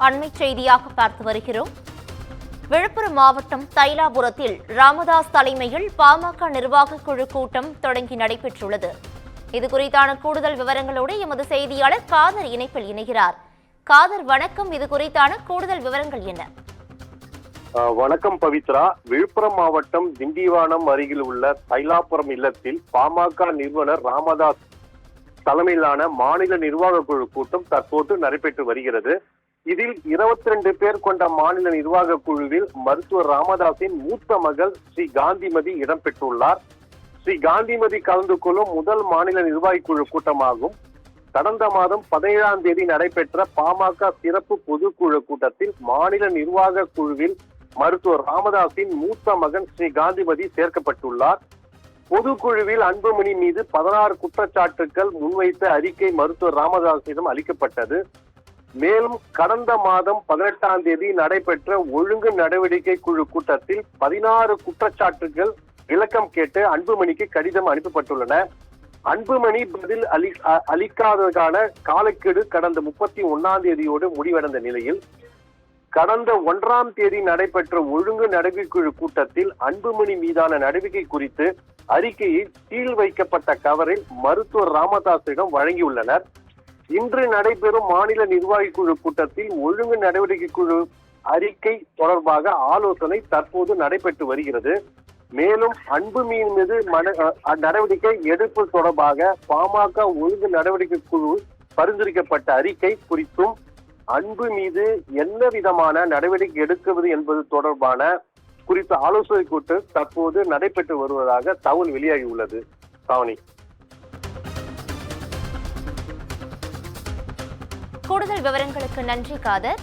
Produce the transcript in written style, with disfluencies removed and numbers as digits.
அண்மை செய்தியாக பார்த்து வருகிறோம். விழுப்புரம் மாவட்டம் தைலாபுரத்தில் ராமதாஸ் தலைமையில் பாமக நிர்வாக குழு கூட்டம் தொடங்கி நடைபெற்றுள்ளது. இதுகுறித்தான கூடுதல் விவரங்களோடு எமது செய்தியாளர் காதர் இணைப்பில் இணைகிறார். காதர், வணக்கம். இது குறித்தான கூடுதல் விவரங்கள் என்ன? வணக்கம் பவித்ரா. விழுப்புரம் மாவட்டம் திண்டிவனம் அருகில் உள்ள தைலாபுரம் இல்லத்தில் பாமக நிறுவனர் ராமதாஸ் தலைமையிலான மாநில நிர்வாக குழு கூட்டம் தற்போது நடைபெற்று வருகிறது. இதில் 22 பேர் கொண்ட மாநில நிர்வாக குழுவில் மருத்துவர் ராமதாஸின் மூத்த மகள் ஸ்ரீ காந்திமதி இடம்பெற்றுள்ளார். ஸ்ரீ காந்திமதி கலந்து கொள்ளும் முதல் மாநில நிர்வாகி குழு கூட்டமாகும். கடந்த மாதம் 17ஆம் தேதி நடைபெற்ற பாமக சிறப்பு பொதுக்குழு கூட்டத்தில் மாநில நிர்வாக குழுவில் மருத்துவர் ராமதாஸின் மூத்த மகன் ஸ்ரீ காந்திமதி சேர்க்கப்பட்டுள்ளார். பொதுக்குழுவில் அன்புமணி மீது 16 குற்றச்சாட்டுகள் முன்வைத்த அறிக்கை மருத்துவர் ராமதாஸிடம் அளிக்கப்பட்டது. மேலும் கடந்த மாதம் 18ஆம் தேதி நடைபெற்ற ஒழுங்கு நடவடிக்கை குழு கூட்டத்தில் 16 குற்றச்சாட்டுகள் விளக்கம் கேட்டு அன்புமணிக்கு கடிதம் அனுப்பப்பட்டுள்ளன. அன்புமணி பதில் அளிக்காததற்கான காலக்கெடு கடந்த 31ஆம் தேதியோடு முடிவடைந்த நிலையில் கடந்த 1ஆம் தேதி நடைபெற்ற ஒழுங்கு நடவடிக்கை குழு கூட்டத்தில் அன்புமணி மீதான நடவடிக்கை குறித்து அறிக்கையை சீல் வைக்கப்பட்ட கவரில் மருத்துவர் ராமதாஸிடம் வழங்கியுள்ளனர். இன்று நடைபெறும் மாநில நிர்வாகி குழு கூட்டத்தில் ஒழுங்கு நடவடிக்கை குழு அறிக்கை தொடர்பாக ஆலோசனை தற்போது நடைபெற்று வருகிறது. மேலும் அன்புமணி மீது நடவடிக்கை எடுப்பு தொடர்பாக பாமக ஒழுங்கு நடவடிக்கை குழு பரிந்துரைக்கப்பட்ட அறிக்கை குறித்தும் அன்பு மீது என்ன விதமான நடவடிக்கை எடுக்குவது என்பது தொடர்பான குறித்த ஆலோசனை கூட்டம் தற்போது நடைபெற்று வருவதாக தகவல் வெளியாகியுள்ளது. சாவணி, கூடுதல் விவரங்களுக்கு நன்றி காதர்.